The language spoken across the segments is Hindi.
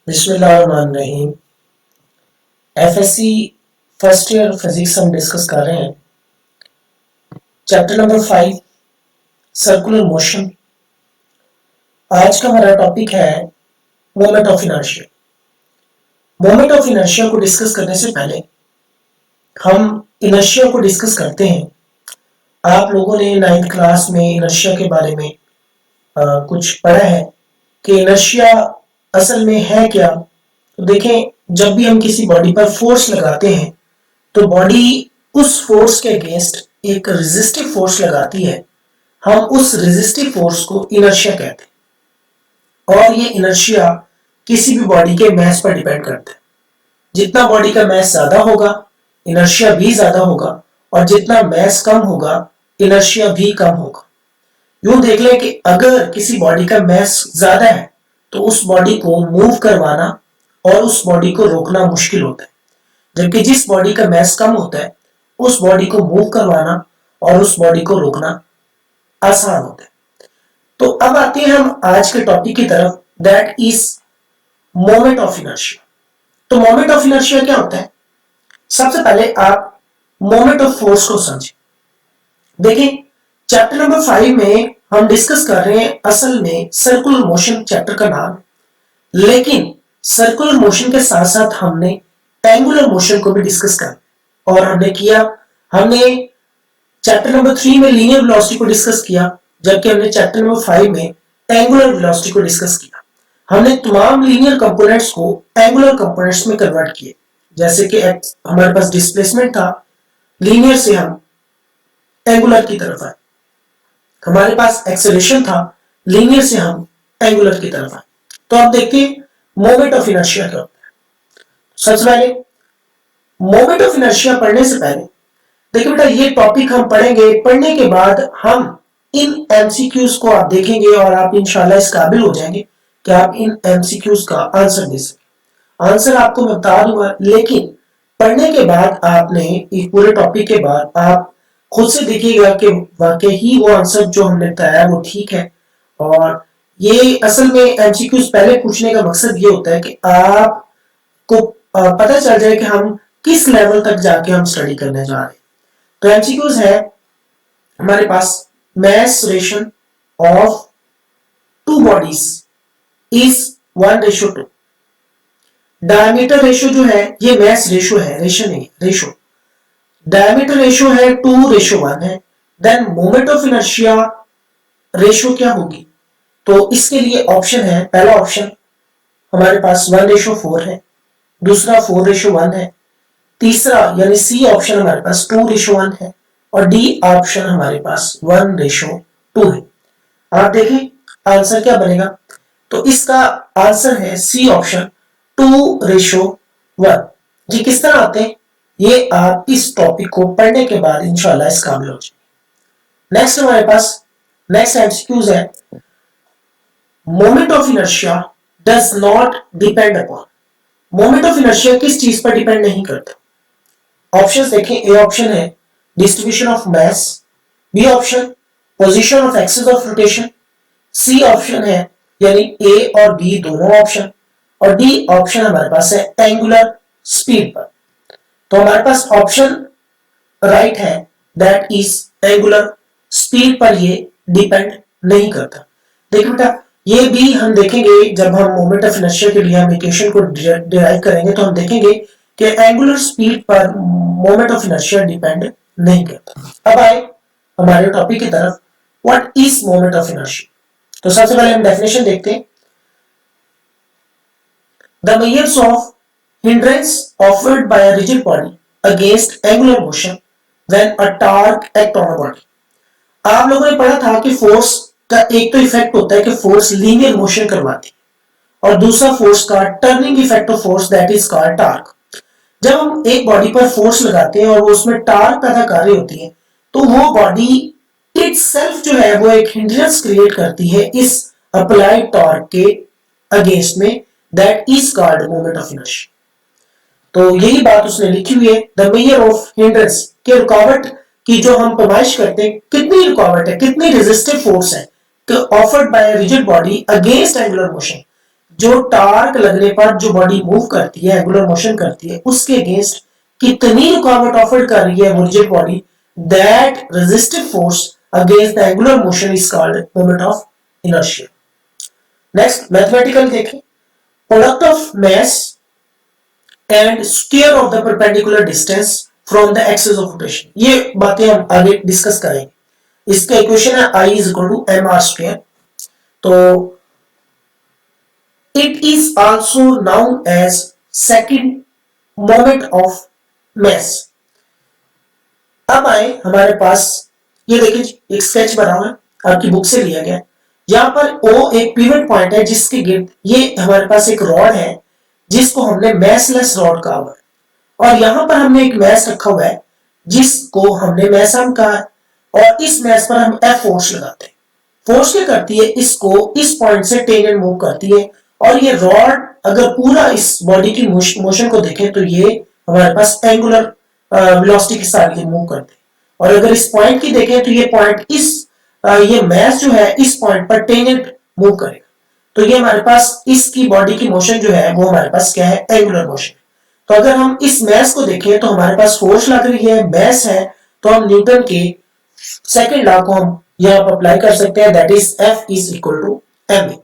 बिस्मिल्लाहिर्रहमानिर्रहीम। एफएससी फर्स्ट ईयर फिजिक्स हम डिस्कस कर रहे हैं। Chapter number 5 circular motion. आज का हमारा टॉपिक है moment of inertia. Moment of inertia को डिस्कस करने से पहले हम इनर्शिया को डिस्कस करते हैं। आप लोगों ने 9th क्लास में इनर्शिया के बारे में कुछ पढ़ा है कि इनर्शिया असल में है क्या। तो देखें, जब भी हम किसी बॉडी पर फोर्स लगाते हैं तो बॉडी उस फोर्स के अगेंस्ट एक रेजिस्टिव फोर्स लगाती है। हम उस रेजिस्टिव फोर्स को इनर्शिया कहते हैं और ये इनर्शिया किसी भी बॉडी के मास पर डिपेंड करता है। जितना बॉडी का मास ज्यादा होगा इनर्शिया भी ज्यादा होगा और जितना मास कम होगा इनर्शिया भी कम होगा। यूं देख लें कि अगर किसी बॉडी का मास ज्यादा है तो उस बॉडी को मूव करवाना और उस बॉडी को रोकना मुश्किल होता है, जबकि जिस बॉडी का मास कम होता है उस बॉडी को मूव करवाना और उस बॉडी को रोकना आसान होता है। तो अब आते हैं हम आज के टॉपिक की तरफ, that is moment of inertia. तो मोमेंट ऑफ इनर्शिया क्या होता है? सबसे पहले आप मोमेंट ऑफ फोर्स को समझें। देखिए, चैप्टर नंबर 5 में हम डिस्कस कर रहे हैं असल में सर्कुलर मोशन चैप्टर का नाम, लेकिन सर्कुलर मोशन के साथ साथ हमने एंगुलर मोशन को भी डिस्कस कर और हमने चैप्टर नंबर 3 में लीनियर वेलोसिटी को डिस्कस किया, जबकि हमने चैप्टर नंबर 5 में एंगुलर वेलोसिटी को डिस्कस किया। हमने तमाम लीनियर कंपोनेंट्स को एंगुलर कंपोनेंट्स में कन्वर्ट किए, जैसे कि हमारे पास डिस्प्लेसमेंट था, लीनियर से हम एंगुलर की तरफ आए। हमारे पास एक्सेलरेशन था, लीनियर से हम एंगुलर की तरफ आए। तो अब देखिए मोमेंट ऑफ इनर्शिया क्या होता है। सबसे पहले मोमेंट ऑफ इनर्शिया पढ़ने से पहले देखिए बेटा, ये टॉपिक हम पढ़ेंगे, पढ़ने के बाद हम इन एमसीक्यूज को आप देखेंगे और आप इंशाल्लाह इस काबिल हो जाएंगे कि आप इन एमसीक्यूज का आंसर दे सकें। आंसर आपको मैं बता दूंगा, लेकिन पढ़ने के बाद आपने इस पूरे टॉपिक के बाद आप खुद से देखिएगा कि वाकई ही वो आंसर जो हमने बताया वो ठीक है। और ये असल में एमसीक्यूज पहले पूछने का मकसद ये होता है कि आपको पता चल जाए कि हम किस लेवल तक जाके हम स्टडी करने जा रहे हैं। तो एमसीक्यूज है हमारे पास, mass ration of two bodies is 1:2। Diameter ratio जो है ये मास रेशियो है, रेशन नहीं रेशियो। डायमीटर रेशियो है 2:1 है। Then moment of inertia ratio क्या होगी? तो इसके लिए ऑप्शन है, पहला ऑप्शन हमारे पास 1:4 है, दूसरा 4:1 है, तीसरा यानी सी ऑप्शन हमारे पास 2:1 है और डी ऑप्शन हमारे पास 1:2 है। आप देखें आंसर क्या बनेगा। तो इसका आंसर है सी ऑप्शन 2:1। जी किस तरह आते हैं ये आप इस टॉपिक को पढ़ने के बाद इंशाल्लाह इस काबिल हो जाएंगे। नेक्स्ट हमारे पास नेक्स्ट एमसीक्यूज है, moment of inertia does not depend upon. Moment of inertia किस चीज पर डिपेंड नहीं करता? ऑप्शंस देखें, ए ऑप्शन है distribution of mass, B option position of axis of rotation, C option है यानी ए और बी दोनों ऑप्शन, और डी ऑप्शन हमारे पास है एंगुलर स्पीड पर। तो हमारे पास ऑप्शन राइट है, दैट इज एंगुलर स्पीड पर ये डिपेंड नहीं करता। देखिए बेटा, ये भी हम देखेंगे जब हम मोमेंट ऑफ इनर्शिया के लिए हम इक्वेशन को डिराइव करेंगे तो हम देखेंगे कि एंगुलर स्पीड पर मोमेंट ऑफ इनर्शिया डिपेंड नहीं करता। अब आए हमारे टॉपिक की तरफ, what is moment of inertia. तो सबसे पहले हम डेफिनेशन देखते हैं। The measures of hindrance offered by a rigid body against angular motion when a torque act on a body। आप लोगों ने पढ़ा था कि फोर्स का एक तो इफेक्ट होता है कि फोर्स लीनियर मोशन करवाती है और दूसरा फोर्स का turning effect of force, that is called torque. जब हम एक बॉडी पर फोर्स लगाते हैं और वो उसमें टॉर्क पैदा कर रही होती है तो वो बॉडी इटसेल्फ जो है वो एक हिंड्रेंस क्रिएट करती है इस अप्लाइड टॉर्क के अगेंस्ट में, that is called moment of inertia. तो यही बात उसने लिखी हुई है, द मेजर ऑफ हिंड्रेंस के रुकावट की जो हम पैमाइश करते हैं, कितनी रुकावट है, कितनी रेजिस्टिव फोर्स है offered by rigid body against angular motion. जो टार्क लगने पर जो बॉडी मूव करती है, एंगुलर मोशन करती है, उसके अगेंस्ट कितनी रुकावट ऑफर कर रही है वो rigid body, that resistive force against the angular motion is called moment of inertia. Next mathematical देखें, product of mass and square of the perpendicular distance from the axis of rotation, ये बातें हम आगे डिस्कस करेंगे। इसका इक्वेशन है I is equal to M R square. तो it is also known as second moment of mass। अब आए हमारे पास, ये देखिए एक स्केच बना हुआ है, आपकी बुक से लिया गया। यहां पर O एक पिवट पॉइंट है जिसके गिर्द ये हमारे पास एक रॉड है जिसको हमने मैसलेस रॉड कहा हुआ है, और यहां पर हमने एक मैस रखा हुआ है जिसको हमने मैसम कहा है, और इस मैस पर हम F फोर्स लगाते हैं। फोर्स क्या करती है, इसको इस पॉइंट से टेंजेंट मूव करती है, और ये रॉड अगर पूरा इस बॉडी की मोशन को देखें तो ये हमारे पास एंगुलर वेलोसिटी के साथ ये मूव करते हैं, और अगर इस पॉइंट की देखें तो ये पॉइंट ये मैस जो है इस पॉइंट पर टेंजेंट मूव करेगा। तो ये हमारे पास इसकी बॉडी की मोशन जो है वो हमारे पास क्या है, एंगुलर मोशन। तो अगर हम इस मैस को देखें तो हमारे पास फोर्स लग रही है, मैस है, तो हम न्यूटन के सेकेंड लॉ को हम यहां पर अप्लाई कर सकते हैं, that is F is equal to ma।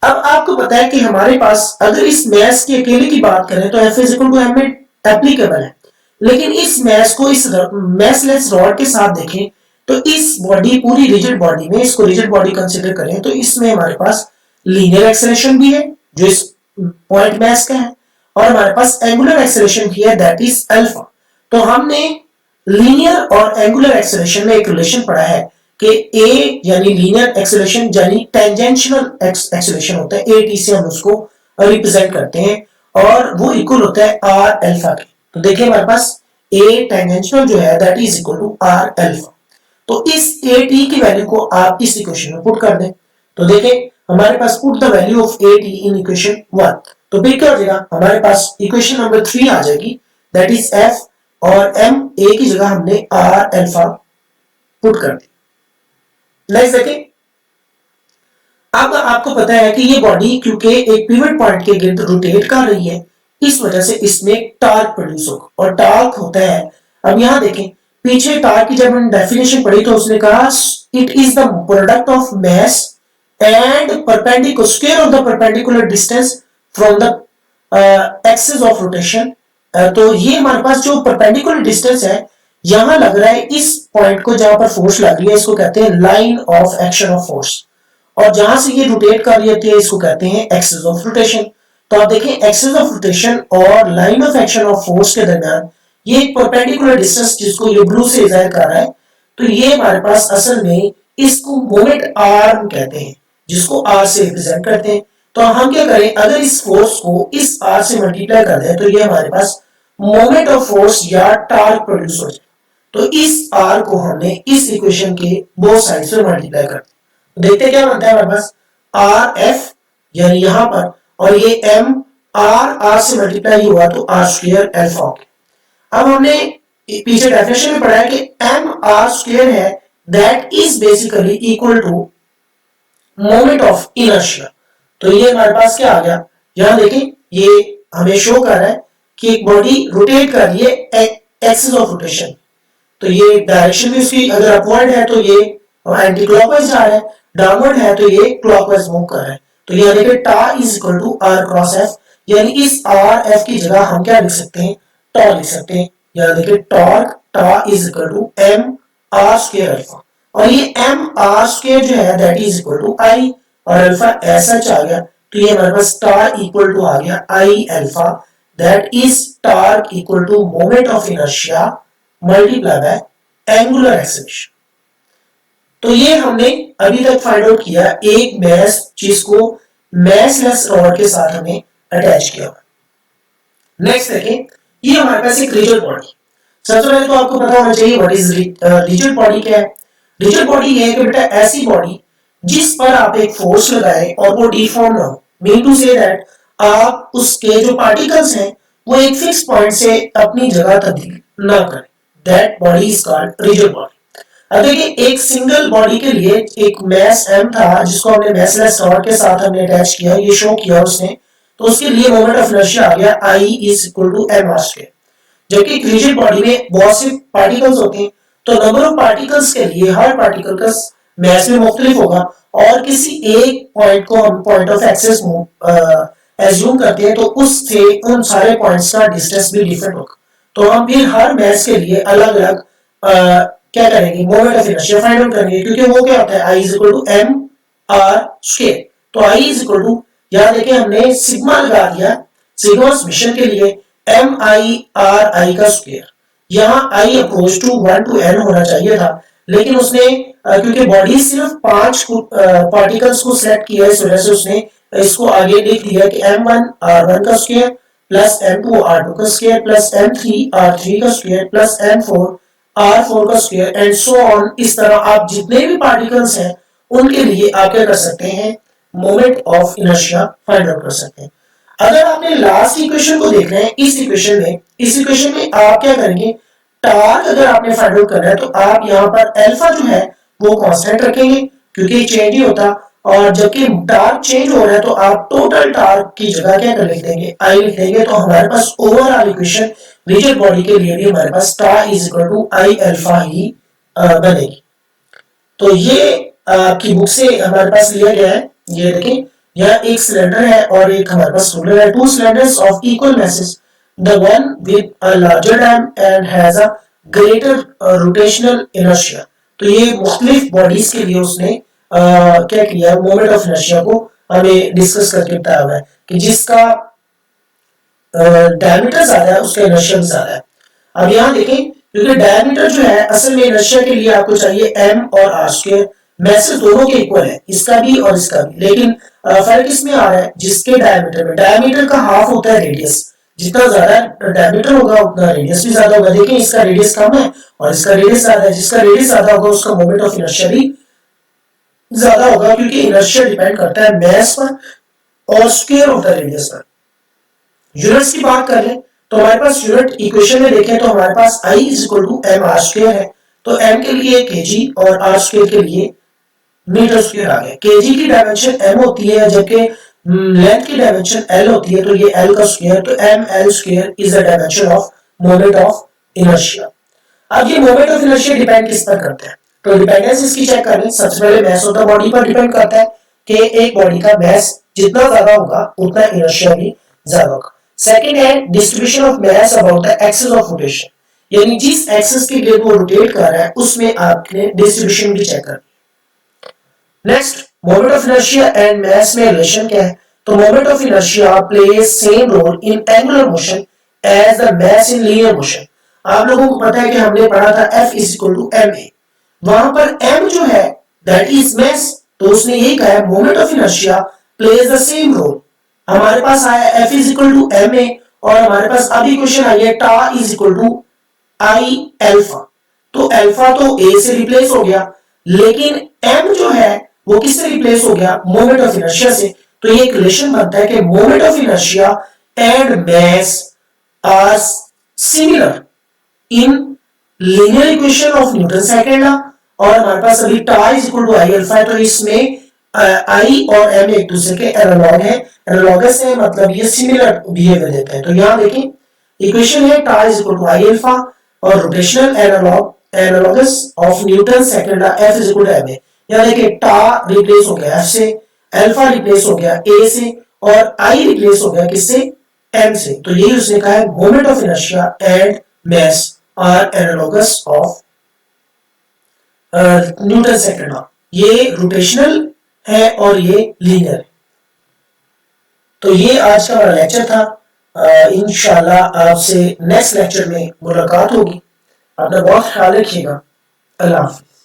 अब आपको पता है कि हमारे पास अगर इस मैस की अकेले की बात करें तो F is equal to ma applicable है, लेकिन इस मैस को इस मैसलेस रॉड के साथ देखें तो इस बॉडी, पूरी रिजिड बॉडी में, इसको रिजिड बॉडी कंसीडर करें तो इसमें हमारे पास लीनियर एक्सेलरेशन भी है जो इस पॉइंट मैस का है, और हमारे पास एंगुलर एक्सेलरेशन भी है, दैट इज अल्फा। तो हमने लीनियर और एंगुलर एक्सेलरेशन में एक रिलेशन पढ़ा है कि ए यानी लीनियर एक्सेलरेशन यानी टेंजेंशियल एक्सेलरेशन होता है, ए टी से हम उसको रिप्रेजेंट करते हैं, और वो इक्वल होता है आर अल्फा के। तो देखिए हमारे पास ए टेंजेंशियल जो है that is equal to R alpha. तो इस ए टी की वैल्यू को आप इस इक्वेशन में पुट कर दें, तो देखें हमारे पास put the value of a t in equation 1, तो फिर क्या हो जाएगा, हमारे पास इक्वेशन नंबर 3 आ जाएगी, दैट इज एफ, और एम ए की जगह हमने आर अल्फा पुट कर दी। नेक्स्ट देखें, अब आपको पता है कि ये बॉडी क्योंकि एक पिवट पॉइंट के गिर्द रोटेट कर रही है, इस वजह से इसमें टार्क प्रोड्यूस होगा, और टार्क होता है, अब यहां देखें पीछे टार्क की जब हमने डेफिनेशन पढ़ी तो उसने कहा it is the product of mass and perpendicular square of the perpendicular distance from the axis of rotation. तो ये हमारे पास जो परपेंडिकुलर डिस्टेंस है यहां लग रहा है, इस पॉइंट को जहां पर फोर्स लग रही है इसको कहते हैं line of action of force, और जहां से ये रोटेट कर रही होती है इसको कहते हैं एक्सिस ऑफ रोटेशन। तो आप देखें एक्सिस ऑफ रोटेशन और line of action of force के दरमियान ये एक परपेंडिकुलर डिस्टेंस जिसको ये ब्लू से जाहिर कर रहा है, तो ये हमारे पास असल में इसको मोमेंट आर्म कहते हैं, जिसको आर से रिप्रेजेंट करते हैं। तो हम क्या करें, अगर इस फोर्स को इस आर से मल्टीप्लाई कर दें तो ये हमारे पास मोमेंट ऑफ फोर्स या टार्क प्रोड्यूस हो जाए। तो इस आर को हमने इस इक्वेशन के बोथ साइड से मल्टीप्लाई कर दिया, देखते क्या बनता है हमारे पास आर एफ यानी यहां पर, और ये एम आर से मल्टीप्लाई हुआ तो आर स्क्वायर अल्फा हो गया। अब हमने पीछे डेफिनेशन में पढ़ा है कि एम आर स्क्वायर है, that is basically equal to moment of inertia. तो ये हमारे पास क्या आ गया, यहां देखिए ये हमें शो कर रहा है कि एक बॉडी रोटेट कर रही है एक्सिस ऑफ रोटेशन, तो ये डायरेक्शन भी उसकी अगर अपवर्ड है तो ये एंटी क्लॉकवाइज जा रहा है, डाउनवर्ड है तो ये क्लॉकवाइज मूव कर रहा है। तो ये देखिए tau is equal to R cross F, यानी इस आर एफ की जगह हम क्या लिख सकते हैं, टॉ लिख सकते हैं। यहाँ देखिए torque tau is equal to M R square alpha, और ये एम आर स्क्वायर जो है that is equal to I, और अल्फा ऐसा आ गया, तो ये हमारे पास टा इक्वल टू आ गया I alpha, that is torque equal to moment of inertia multiply by angular acceleration. तो ये हमने अभी तक फाइंड आउट किया एक मैस जिसको मैसलेस रॉड के साथ हमें अटैच किया हुआ। नेक्स्ट देखें, ये हमारे पास एक रिजिड बॉडी। सबसे पहले तो आपको पता होना चाहिए व्हाट इज रिजिड बॉडी क्या है। रिजिड बॉडी ये है कि बेटा ऐसी बॉडी जिस पर आप एक फोर्स लगाएं और वो डिफॉर्म ना हो, मीन टू से दैट आप उसके जो पार्टिकल्स हैं वो एक फिक्स पॉइंट से अपनी जगह तब्दील ना करें, that body is called rigid body. अब देखिए एक सिंगल बॉडी के लिए एक मैस m था जिसको हमने मैसलेस रॉड के साथ हमने अटैच किया, ये शो किया उसने, तो उसके लिए मोमेंट ऑफ इनर्शिया आ गया I is equal to m r square. जबकि एक रिजिड बॉडी में बहुत से पार्टिकल्स होते हैं, तो नंबर ऑफ पार्टिकल्स के लिए हर पार्टिकल का मैस भी मुख्तलिफ होगा, और किसी एक पॉइंट को हम पॉइंट ऑफ एक्सेस एज्यूम करते हैं तो उससे उन सारे पॉइंट्स का डिस्टेंस भी डिफरेंट होगा। तो हम फिर हर मैस के लिए अलग अलग क्या करेंगे, moment of inertia find out करेंगे, क्योंकि वो क्या होता है I is equal to M R square. तो I इज इक्वल टू, यहां देखिए हमने सिग्मा लगा दिया सिग्मा मिशन के लिए एम आई आर आई का स्क्वायर, यहाँ I approach to 1 to n होना चाहिए था, लेकिन उसने क्योंकि बॉडी सिर्फ 5 पार्टिकल्स को सेलेक्ट किया, इस वजह से उसने इसको आगे लिख दिया कि m1 r1 का स्क्वायर प्लस m2 r2 का स्क्वायर प्लस m3 r3 का स्क्वायर प्लस m4 r4 का स्क्वायर एंड सो ऑन। इस तरह आप जितने भी पार्टिकल्स हैं उनके लिए आप क्या कर सकते हैं, moment of inertia find out कर सकते हैं। अगर आपने लास्ट इक्वेशन को देखना है, इस इक्वेशन में आप क्या करेंगे, टार्क अगर आपने फाइंड आउट करना है तो आप यहाँ पर अल्फा जो है वो कांस्टेंट रखेंगे क्योंकि चेंज ही होता, और जबकि टार्क चेंज हो रहा है तो आप टोटल टार्क की जगह क्या कर लिख देंगे, आई लिख देंगे। तो हमारे पास ओवरऑल इक्वेशन रिजिड बॉडी के लिए भी हमारे पास tau is equal to I alpha ही बनेगी। तो ये आपकी बुक से हमारे पास लिया गया है। ये देखें, यह एक सिलेंडर है और एक हमारे पास रूलर है, two cylinders of equal masses, the one with a larger diameter and has a greater rotational inertia. तो ये मुख्तलिफ बॉडीज के लिए उसने क्या किया, मोमेंट ऑफ इनर्शिया को हमें डिस्कस करके बताया हुआ है कि जिसका डायमीटर ज्यादा है उसका इनर्शिया भी ज्यादा है। अब यहाँ देखें, क्योंकि डायमीटर जो है असल में इनर्शिया के लिए आपको चाहिए m और r स्क्वायर, मैसेज दोनों के इक्वल है, इसका भी और इसका भी, लेकिन फर्क इसमें आ रहा है जिसके डायमीटर में, डायमीटर का हाफ होता है रेडियस, जितना ज्यादा डायमीटर होगा उतना रेडियस भी ज्यादा होगा। देखिए इसका रेडियस कम है और इसका रेडियस ज्यादा है, जिसका रेडियस ज्यादा होगा उसका मोमेंट ऑफ इनर्शिया भी ज्यादा होगा, क्योंकि इनर्शिया डिपेंड करता है मास पर और स्क्वायर ऑफ द रेडियस पर। यूनिट्स की बात कर लें तो हमारे पास यूनिट इक्वेशन में देखें तो हमारे पास I is equal to M R square है, तो m के लिए kg और r स्क्वायर के लिए मीटर स्क्वायर आ गया। kg की डायमेंशन m होती है जबकि लेंथ की डायमेंशन l होती है, तो ये l का स्क्वायर, तो ml square is the dimension of moment of inertia. अब ये मोमेंट ऑफ इनर्शिया डिपेंड किस पर करता है, तो डिपेंडेंस इसकी चेक कर लें। सबसे पहले मास ऑफ द बॉडी पर डिपेंड करता है कि एक बॉडी का मास जितना ज्यादा होगा उतना इनर्शिया भी ज्यादा होगा। सेकंड है distribution of mass about the axis of rotation, यानी जिस एक्सिस के लिए वो रोटेट कर रहा है उसमें आपने डिस्ट्रीब्यूशन भी चेक करनी। Next, moment of inertia and mass में रिलेशन क्या है, तो moment of inertia plays same role in angular motion as the mass in linear motion. आप लोगों को पता है कि हमने पढ़ा था F is equal to ma, वहां पर m जो है दैट इज मास, तो उसने यही कहा है moment of inertia plays the same role. हमारे पास आया F is equal to ma और हमारे पास अभी क्वेश्चन आई है tau is equal to I alpha, तो अल्फा तो a से रिप्लेस हो गया, लेकिन m जो है वो किससे रिप्लेस हो गया, मोमेंट ऑफ इनर्शिया से। तो ये एक रिलेशन बनता है कि moment of inertia and mass are similar in linear equation of Newton second law, और हमारे पास अभी tau is equal to I alpha है, तो इसमें आई और एम एक दूसरे के एनालॉग है, एनालॉगस है मतलब ये सिमिलर बिहेवियर देते हैं। तो यहां देखिए इक्वेशन है tau is equal to I alpha और rotational analogous of Newton second law F is equal to m a. यहां देखिए टा रिप्लेस हो गया एफ से, अल्फा रिप्लेस हो गया ए से और आई रिप्लेस हो गया किससे, एम से। तो यही उसने कहा है moment of inertia and mass are analogous of Newton second law. ये रोटेशनल है और ये लीनियर है। तो ये आज का हमारा लेक्चर था। इंशाल्लाह आपसे नेक्स्ट लेक्चर में मुलाकात होगी। अपना बहुत ख्याल रखिएगा। अल्लाह हाफ़िज़।